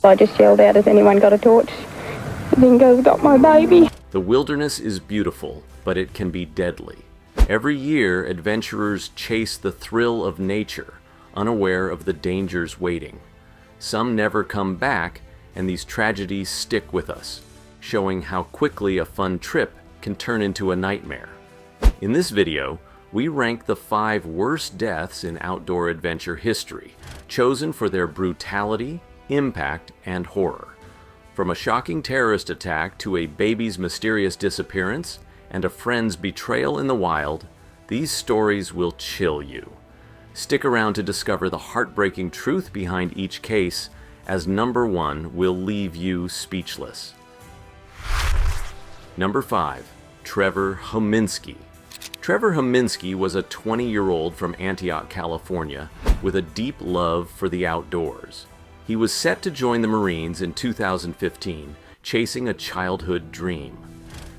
I just yelled out, has anyone got a torch? Dingo's got my baby. The wilderness is beautiful, but it can be deadly. Every year, adventurers chase the thrill of nature, unaware of the dangers waiting. Some never come back, and these tragedies stick with us, showing how quickly a fun trip can turn into a nightmare. In this video, we rank the 5 worst deaths in outdoor adventure history, chosen for their brutality, impact, and horror. From a shocking terrorist attack to a baby's mysterious disappearance and a friend's betrayal in the wild, these stories will chill you. Stick around to discover the heartbreaking truth behind each case, as number 1 will leave you speechless. Number 5. Trevor Hominsky. Trevor Hominsky was a 20-year-old from Antioch, California, with a deep love for the outdoors. He was set to join the Marines in 2015, chasing a childhood dream.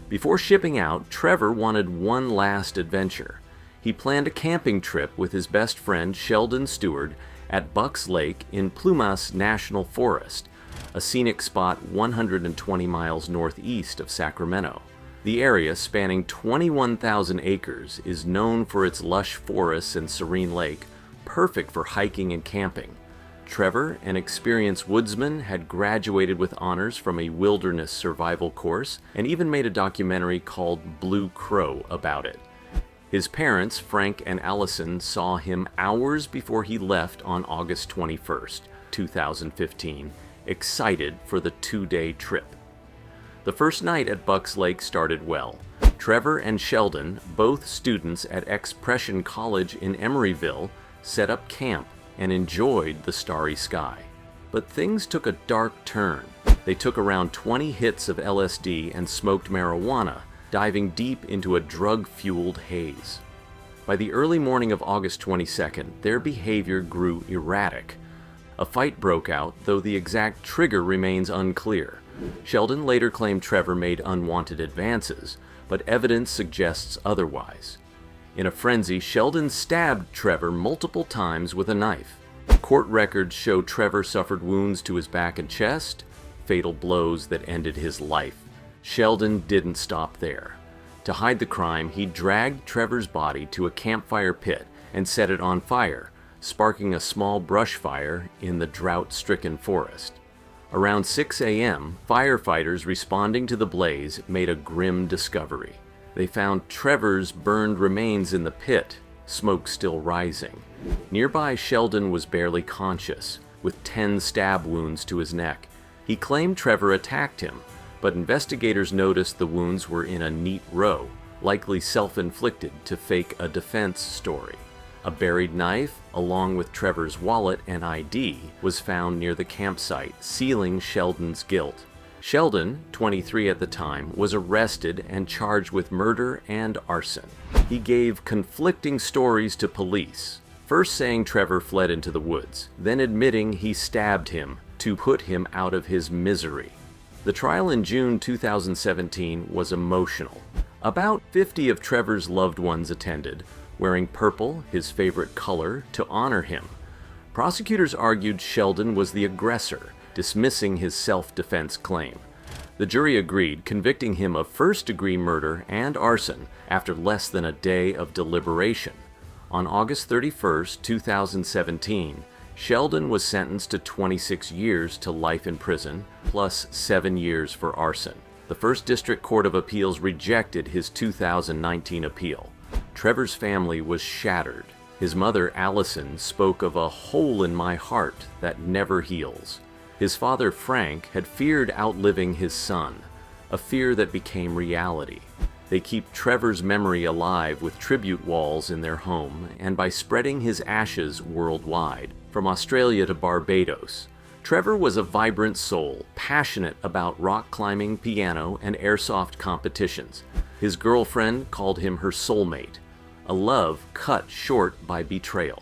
Before shipping out, Trevor wanted one last adventure. He planned a camping trip with his best friend Sheldon Stewart at Bucks Lake in Plumas National Forest, a scenic spot 120 miles northeast of Sacramento. The area, spanning 21,000 acres, is known for its lush forests and serene lake, perfect for hiking and camping. Trevor, an experienced woodsman, had graduated with honors from a wilderness survival course and even made a documentary called Blue Crow about it. His parents, Frank and Allison, saw him hours before he left on August 21st, 2015, excited for the 2-day trip. The first night at Bucks Lake started well. Trevor and Sheldon, both students at Expression College in Emeryville, set up camp and enjoyed the starry sky. But things took a dark turn. They took around 20 hits of LSD and smoked marijuana, diving deep into a drug-fueled haze. By the early morning of August 22nd, their behavior grew erratic. A fight broke out, though the exact trigger remains unclear. Sheldon later claimed Trevor made unwanted advances, but evidence suggests otherwise. In a frenzy, Sheldon stabbed Trevor multiple times with a knife. Court records show Trevor suffered wounds to his back and chest, fatal blows that ended his life. Sheldon didn't stop there. To hide the crime, he dragged Trevor's body to a campfire pit and set it on fire, sparking a small brush fire in the drought-stricken forest. Around 6 a.m., firefighters responding to the blaze made a grim discovery. They found Trevor's burned remains in the pit, smoke still rising. Nearby, Sheldon was barely conscious, with 10 stab wounds to his neck. He claimed Trevor attacked him, but investigators noticed the wounds were in a neat row, likely self-inflicted to fake a defense story. A buried knife, along with Trevor's wallet and ID, was found near the campsite, sealing Sheldon's guilt. Sheldon, 23 at the time, was arrested and charged with murder and arson. He gave conflicting stories to police, first saying Trevor fled into the woods, then admitting he stabbed him to put him out of his misery. The trial in June 2017 was emotional. About 50 of Trevor's loved ones attended, wearing purple, his favorite color, to honor him. Prosecutors argued Sheldon was the aggressor, dismissing his self-defense claim. The jury agreed, convicting him of first-degree murder and arson after less than a day of deliberation. On August 31, 2017, Sheldon was sentenced to 26 years to life in prison, plus 7 years for arson. The First District Court of Appeals rejected his 2019 appeal. Trevor's family was shattered. His mother, Allison, spoke of a hole in my heart that never heals. His father, Frank, had feared outliving his son, a fear that became reality. They keep Trevor's memory alive with tribute walls in their home and by spreading his ashes worldwide, from Australia to Barbados. Trevor was a vibrant soul, passionate about rock climbing, piano, and airsoft competitions. His girlfriend called him her soulmate, a love cut short by betrayal.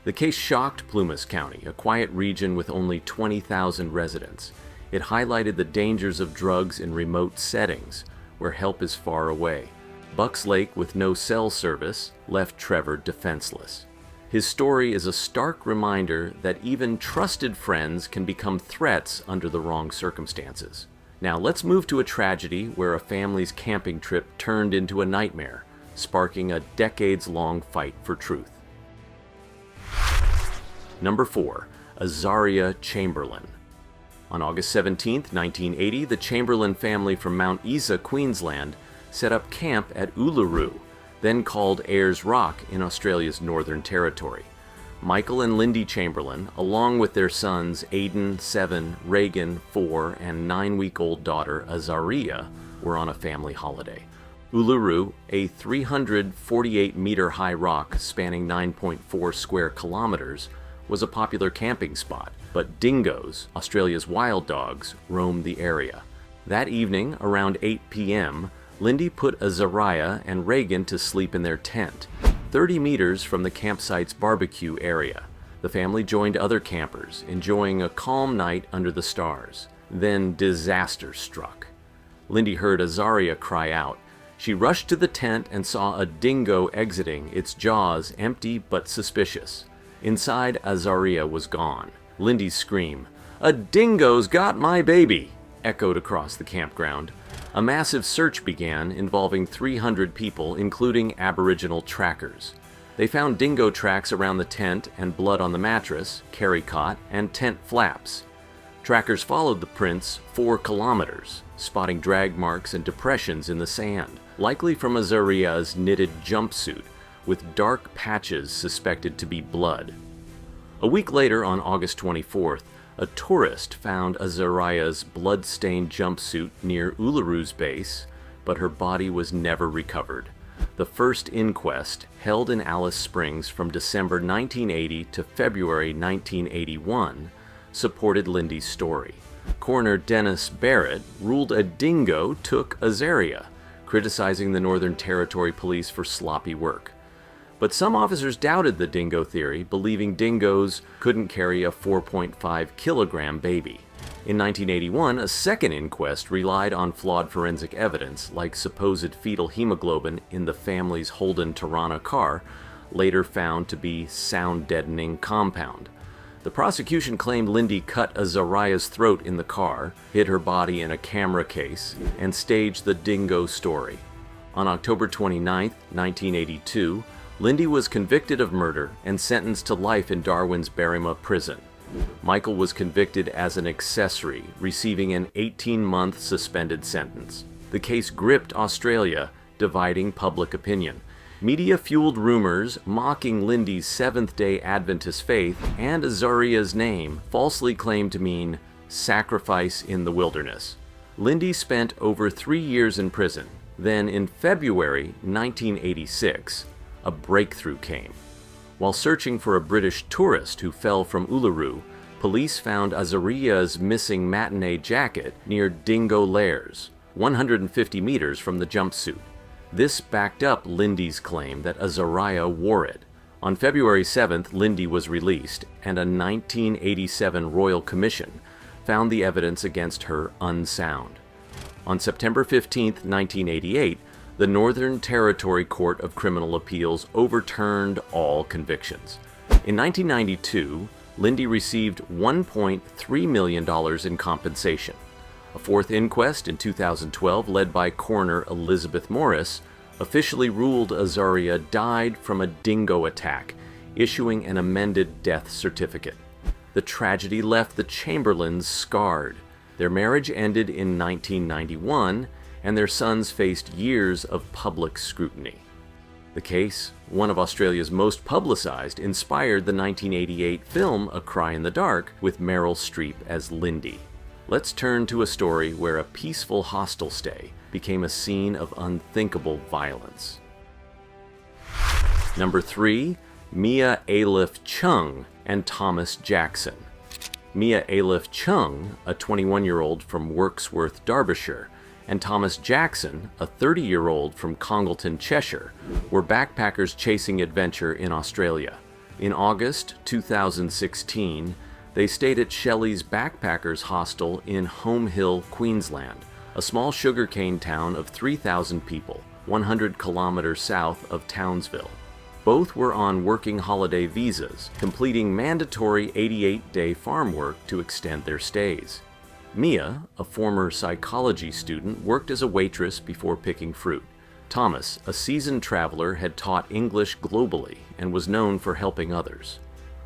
The case shocked Plumas County, a quiet region with only 20,000 residents. It highlighted the dangers of drugs in remote settings, where help is far away. Bucks Lake, with no cell service, left Trevor defenseless. His story is a stark reminder that even trusted friends can become threats under the wrong circumstances. Now let's move to a tragedy where a family's camping trip turned into a nightmare, sparking a decades-long fight for truth. Number 4. Azaria Chamberlain. On August 17, 1980, the Chamberlain family from Mount Isa, Queensland, set up camp at Uluru, then called Ayers Rock in Australia's Northern Territory. Michael and Lindy Chamberlain, along with their sons Aidan, 7, Reagan, 4, and 9-week-old daughter Azaria, were on a family holiday. Uluru, a 348-meter-high rock spanning 9.4 square kilometers, was a popular camping spot, but dingoes, Australia's wild dogs, roamed the area. That evening, around 8 p.m., Lindy put Azaria and Reagan to sleep in their tent, 30 meters from the campsite's barbecue area. The family joined other campers, enjoying a calm night under the stars. Then disaster struck. Lindy heard Azaria cry out. She rushed to the tent and saw a dingo exiting, its jaws empty but suspicious. Inside, Azaria was gone. Lindy's scream, "A dingo's got my baby!" echoed across the campground. A massive search began, involving 300 people, including Aboriginal trackers. They found dingo tracks around the tent and blood on the mattress, carry cot, and tent flaps. Trackers followed the prints 4 kilometers, spotting drag marks and depressions in the sand, likely from Azaria's knitted jumpsuit, with dark patches suspected to be blood. A week later, on August 24th, a tourist found Azaria's blood-stained jumpsuit near Uluru's base, but her body was never recovered. The first inquest, held in Alice Springs from December 1980 to February 1981, supported Lindy's story. Coroner Dennis Barrett ruled a dingo took Azaria, criticizing the Northern Territory Police for sloppy work. But some officers doubted the dingo theory, believing dingoes couldn't carry a 4.5 kilogram baby. In 1981, a second inquest relied on flawed forensic evidence, like supposed fetal hemoglobin in the family's Holden Torana car, later found to be sound-deadening compound. The prosecution claimed Lindy cut Azaria's throat in the car, hid her body in a camera case, and staged the dingo story. On October 29, 1982, Lindy was convicted of murder and sentenced to life in Darwin's Berrima prison. Michael was convicted as an accessory, receiving an 18-month suspended sentence. The case gripped Australia, dividing public opinion. Media fueled rumors mocking Lindy's Seventh-day Adventist faith and Azaria's name, falsely claimed to mean sacrifice in the wilderness. Lindy spent over 3 years in prison. Then, in February 1986, a breakthrough came. While searching for a British tourist who fell from Uluru, police found Azaria's missing matinee jacket near Dingo Lairs, 150 meters from the jumpsuit. This backed up Lindy's claim that Azaria wore it. On February 7th, Lindy was released, and a 1987 Royal Commission found the evidence against her unsound. On September 15, 1988, the Northern Territory Court of Criminal Appeals overturned all convictions. In 1992, Lindy received $1.3 million in compensation. A fourth inquest in 2012, led by coroner Elizabeth Morris, officially ruled Azaria died from a dingo attack, issuing an amended death certificate. The tragedy left the Chamberlains scarred. Their marriage ended in 1991, and their sons faced years of public scrutiny. The case, one of Australia's most publicized, inspired the 1988 film A Cry in the Dark, with Meryl Streep as Lindy. Let's turn to a story where a peaceful hostel stay became a scene of unthinkable violence. Number 3, Mia Ayliffe-Chung and Thomas Jackson. Mia Ayliffe-Chung, a 21-year-old from Wirksworth, Derbyshire, and Thomas Jackson, a 30-year-old from Congleton, Cheshire, were backpackers chasing adventure in Australia. In August 2016, they stayed at Shelley's Backpackers Hostel in Home Hill, Queensland, a small sugarcane town of 3,000 people, 100 kilometers south of Townsville. Both were on working holiday visas, completing mandatory 88-day farm work to extend their stays. Mia, a former psychology student, worked as a waitress before picking fruit. Thomas, a seasoned traveler, had taught English globally and was known for helping others.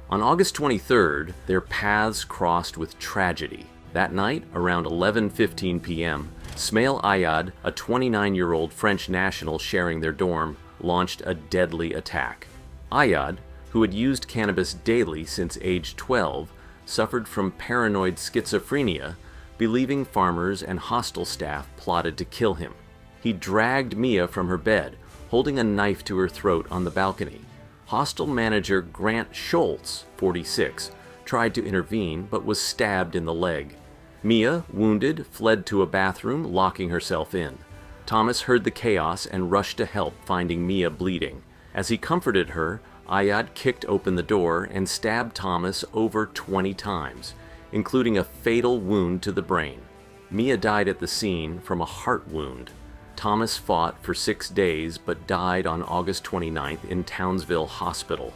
On August 23rd, their paths crossed with tragedy. That night, around 11:15 p.m., Smail Ayad, a 29-year-old French national sharing their dorm, launched a deadly attack. Ayad, who had used cannabis daily since age 12, suffered from paranoid schizophrenia, believing farmers and hostel staff plotted to kill him. He dragged Mia from her bed, holding a knife to her throat on the balcony. Hostel manager Grant Schultz, 46, tried to intervene but was stabbed in the leg. Mia, wounded, fled to a bathroom, locking herself in. Thomas heard the chaos and rushed to help, finding Mia bleeding. As he comforted her, Ayad kicked open the door and stabbed Thomas over 20 times, including a fatal wound to the brain. Mia died at the scene from a heart wound. Thomas fought for 6 days but died on August 29th in Townsville Hospital.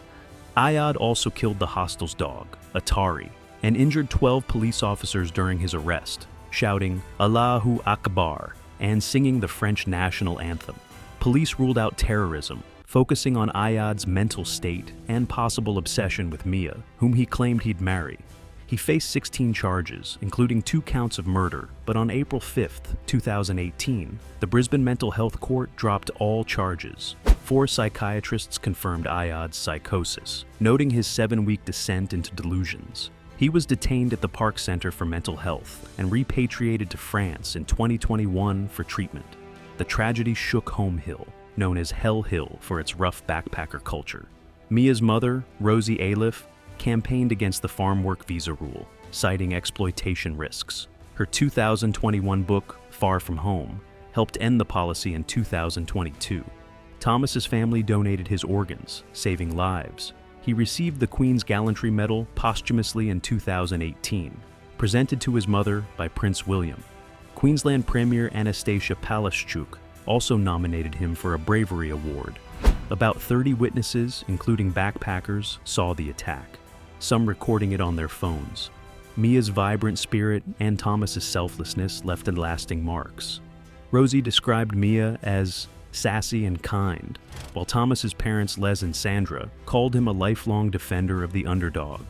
Ayad also killed the hostel's dog, Atari, and injured 12 police officers during his arrest, shouting Allahu Akbar and singing the French national anthem. Police ruled out terrorism, focusing on Ayad's mental state and possible obsession with Mia, whom he claimed he'd marry. He faced 16 charges, including 2 counts of murder, but on April 5, 2018, the Brisbane Mental Health Court dropped all charges. 4 psychiatrists confirmed Ayad's psychosis, noting his 7-week descent into delusions. He was detained at the Park Center for Mental Health and repatriated to France in 2021 for treatment. The tragedy shook Home Hill, known as Hell Hill for its rough backpacker culture. Mia's mother, Rosie Ayliffe, campaigned against the farm work visa rule, citing exploitation risks. Her 2021 book, Far From Home, helped end the policy in 2022. Thomas's family donated his organs, saving lives. He received the Queen's Gallantry Medal posthumously in 2018, presented to his mother by Prince William. Queensland Premier Anastasia Palaszczuk also nominated him for a Bravery Award. About 30 witnesses, including backpackers, saw the attack, some recording it on their phones. Mia's vibrant spirit and Thomas's selflessness left lasting marks. Rosie described Mia as sassy and kind, while Thomas's parents Les and Sandra called him a lifelong defender of the underdog.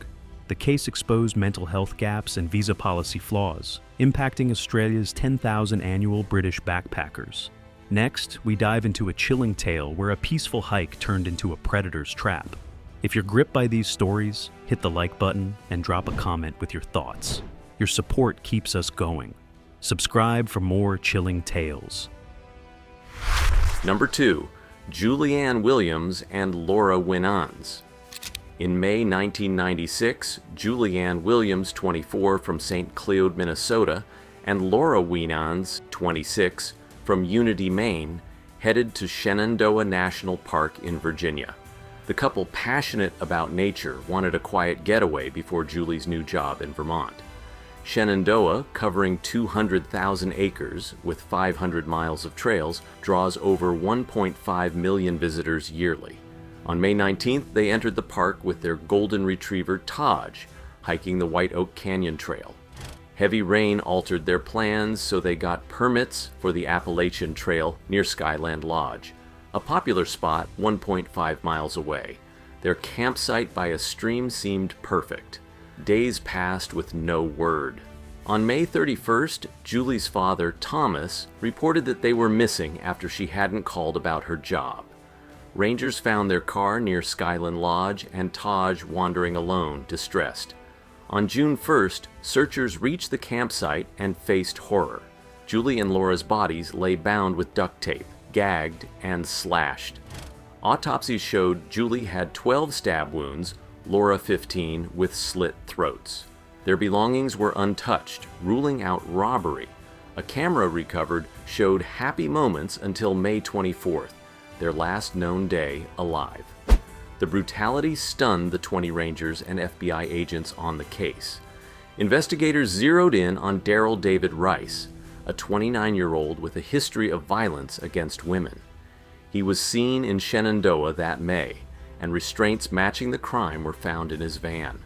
The case exposed mental health gaps and visa policy flaws, impacting Australia's 10,000 annual British backpackers. Next, we dive into a chilling tale where a peaceful hike turned into a predator's trap. If you're gripped by these stories, hit the like button and drop a comment with your thoughts. Your support keeps us going. Subscribe for more chilling tales. Number 2. Julianne Williams and Laura Winans. In May 1996, Julianne Williams, 24, from St. Cloud, Minnesota, and Laura Winans, 26, from Unity, Maine, headed to Shenandoah National Park in Virginia. The couple, passionate about nature, wanted a quiet getaway before Julie's new job in Vermont. Shenandoah, covering 200,000 acres with 500 miles of trails, draws over 1.5 million visitors yearly. On May 19th, they entered the park with their golden retriever Taj, hiking the White Oak Canyon Trail. Heavy rain altered their plans, so they got permits for the Appalachian Trail near Skyland Lodge, a popular spot 1.5 miles away. Their campsite by a stream seemed perfect. Days passed with no word. On May 31st, Julie's father, Thomas, reported that they were missing after she hadn't called about her job. Rangers found their car near Skyland Lodge and Taj wandering alone, distressed. On June 1st, searchers reached the campsite and faced horror. Julie and Laura's bodies lay bound with duct tape, gagged, and slashed. Autopsies showed Julie had 12 stab wounds, Laura 15, with slit throats. Their belongings were untouched, ruling out robbery. A camera recovered showed happy moments until May 24th, their last known day alive. The brutality stunned the 20 Rangers and FBI agents on the case. Investigators zeroed in on Daryl David Rice, a 29-year-old with a history of violence against women. He was seen in Shenandoah that May, and restraints matching the crime were found in his van.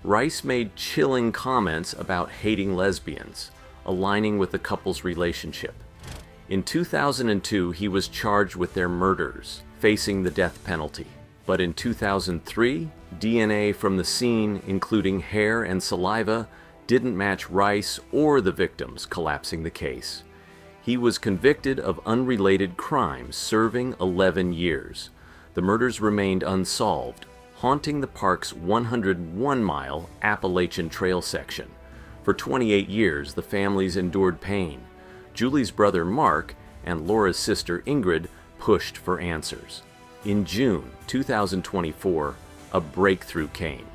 Rice made chilling comments about hating lesbians, aligning with the couple's relationship. In 2002, he was charged with their murders, facing the death penalty. But in 2003, DNA from the scene, including hair and saliva, didn't match Rice or the victims, collapsing the case. He was convicted of unrelated crimes, serving 11 years. The murders remained unsolved, haunting the park's 101-mile Appalachian Trail section. For 28 years, the families endured pain. Julie's brother Mark and Laura's sister Ingrid pushed for answers. In June 2024, a breakthrough came.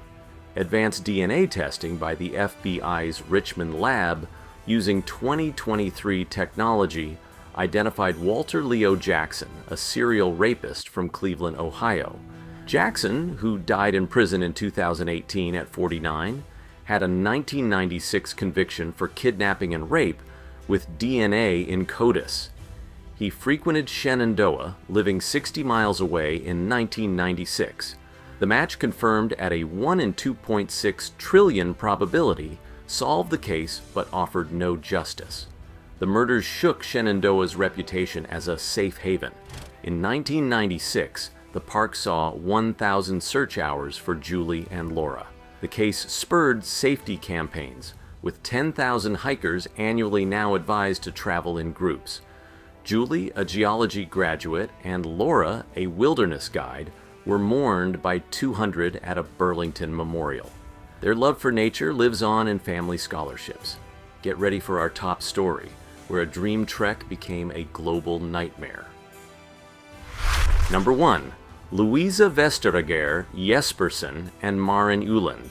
Advanced DNA testing by the FBI's Richmond lab, using 2023 technology, identified Walter Leo Jackson, a serial rapist from Cleveland, Ohio. Jackson, who died in prison in 2018 at 49, had a 1996 conviction for kidnapping and rape with DNA in CODIS. He frequented Shenandoah, living 60 miles away in 1996. The match, confirmed at a 1 in 2.6 trillion probability, solved the case but offered no justice. The murders shook Shenandoah's reputation as a safe haven. In 1996, the park saw 1,000 search hours for Julie and Laura. The case spurred safety campaigns, with 10,000 hikers annually now advised to travel in groups. Julie, a geology graduate, and Laura, a wilderness guide, were mourned by 200 at a Burlington memorial. Their love for nature lives on in family scholarships. Get ready for our top story, where a dream trek became a global nightmare. Number 1. Louisa Vesterager Jespersen and Maren Ueland.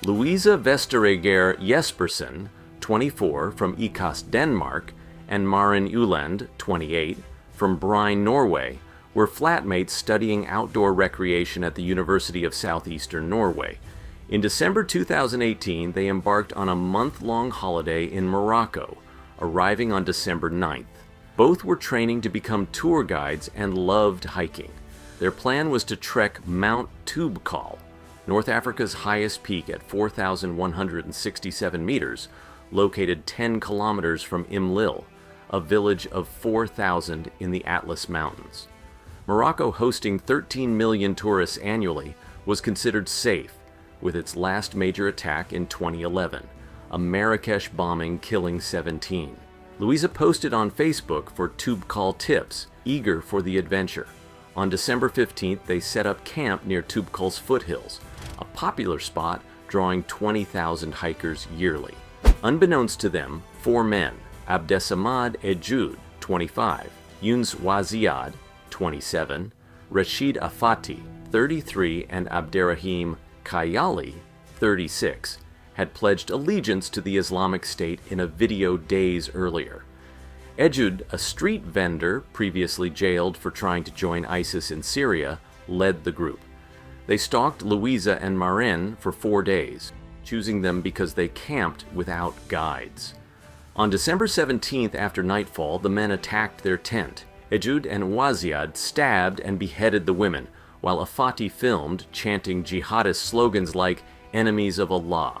Louisa Vesterager Jespersen, 24, from Ikast, Denmark, and Maren Ueland, 28, from Brine, Norway, were flatmates studying outdoor recreation at the University of Southeastern Norway. In December 2018, they embarked on a month-long holiday in Morocco, arriving on December 9th. Both were training to become tour guides and loved hiking. Their plan was to trek Mount Toubkal, North Africa's highest peak at 4,167 meters, located 10 kilometers from Imlil, a village of 4,000 in the Atlas Mountains. Morocco, hosting 13 million tourists annually, was considered safe, with its last major attack in 2011, a Marrakesh bombing killing 17. Louisa posted on Facebook for Toubkal tips, eager for the adventure. On December 15th, they set up camp near Toubkal's foothills, a popular spot drawing 20,000 hikers yearly. Unbeknownst to them, 4 men, Abdesamad Ejud, 25, Younes Waziad, 27, Rashid Afati, 33, and Abderrahim Kayali, 36, had pledged allegiance to the Islamic State in a video days earlier. Ejud, a street vendor previously jailed for trying to join ISIS in Syria, led the group. They stalked Louisa and Maren for 4 days, choosing them because they camped without guides. On December 17th, after nightfall, the men attacked their tent. Ejud and Waziad stabbed and beheaded the women, while Afati filmed, chanting jihadist slogans like "Enemies of Allah."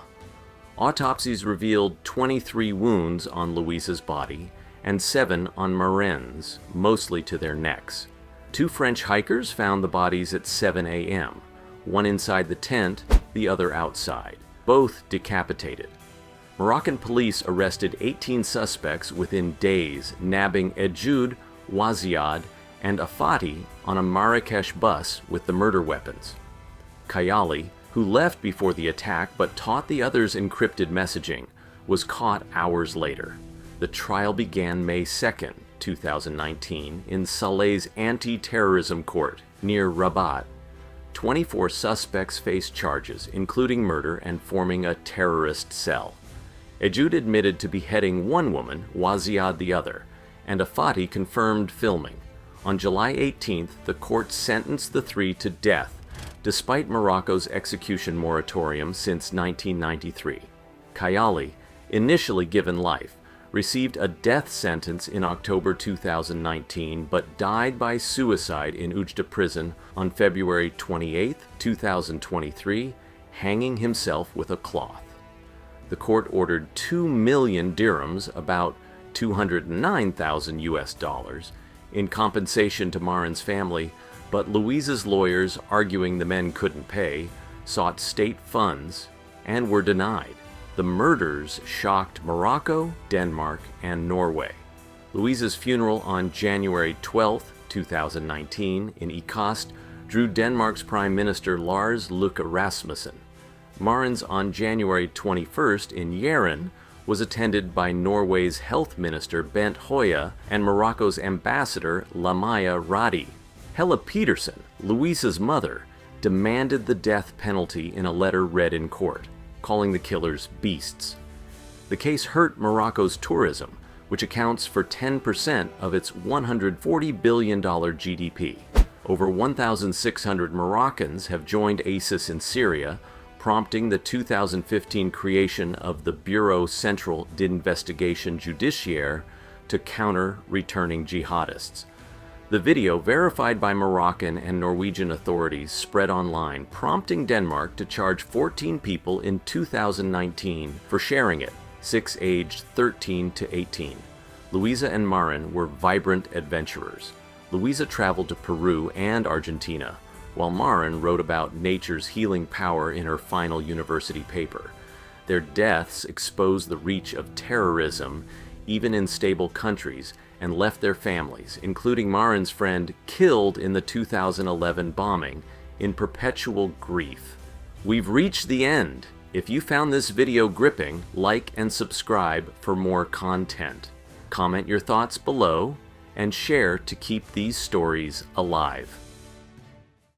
Autopsies revealed 23 wounds on Louisa's body and 7 on Maren's, mostly to their necks. 2 French hikers found the bodies at 7 a.m., one inside the tent, the other outside, both decapitated. Moroccan police arrested 18 suspects within days, nabbing Ejud, Waziad, and Afati on a Marrakesh bus with the murder weapons. Kayali, who left before the attack but taught the others encrypted messaging, was caught hours later. The trial began May 2nd, 2019, in Saleh's anti-terrorism court near Rabat. 24 suspects faced charges, including murder and forming a terrorist cell. Ejud admitted to beheading one woman, Waziad the other, and Afati confirmed filming. On July 18th, the court sentenced the 3 to death, despite Morocco's execution moratorium since 1993. Kayali, initially given life, received a death sentence in October 2019, but died by suicide in Ueland prison on February 28, 2023, hanging himself with a cloth. The court ordered 2 million dirhams, about $209,000 in compensation to Maren's family, but Louisa's lawyers, arguing the men couldn't pay, sought state funds and were denied. The murders shocked Morocco, Denmark, and Norway. Louisa's funeral on January 12, 2019, in Ikast drew Denmark's Prime Minister Lars Løkke Rasmussen. Maren's on January 21st in Maren was attended by Norway's Health Minister Bent Høie and Morocco's Ambassador Lamia Radi. Helle Petersen, Louisa's mother, demanded the death penalty in a letter read in court, calling the killers beasts. The case hurt Morocco's tourism, which accounts for 10% of its $140 billion GDP. Over 1,600 Moroccans have joined ISIS in Syria, prompting the 2015 creation of the Bureau Central d'Investigation Judiciaire to counter returning jihadists. The video, verified by Moroccan and Norwegian authorities, spread online, prompting Denmark to charge 14 people in 2019 for sharing it, 6 aged 13 to 18. Louisa and Maren were vibrant adventurers. Louisa traveled to Peru and Argentina, while Maren wrote about nature's healing power in her final university paper. Their deaths exposed the reach of terrorism, even in stable countries, and left their families, including Maren's friend, killed in the 2011 bombing, in perpetual grief. We've reached the end. If you found this video gripping, like and subscribe for more content. Comment your thoughts below and share to keep these stories alive.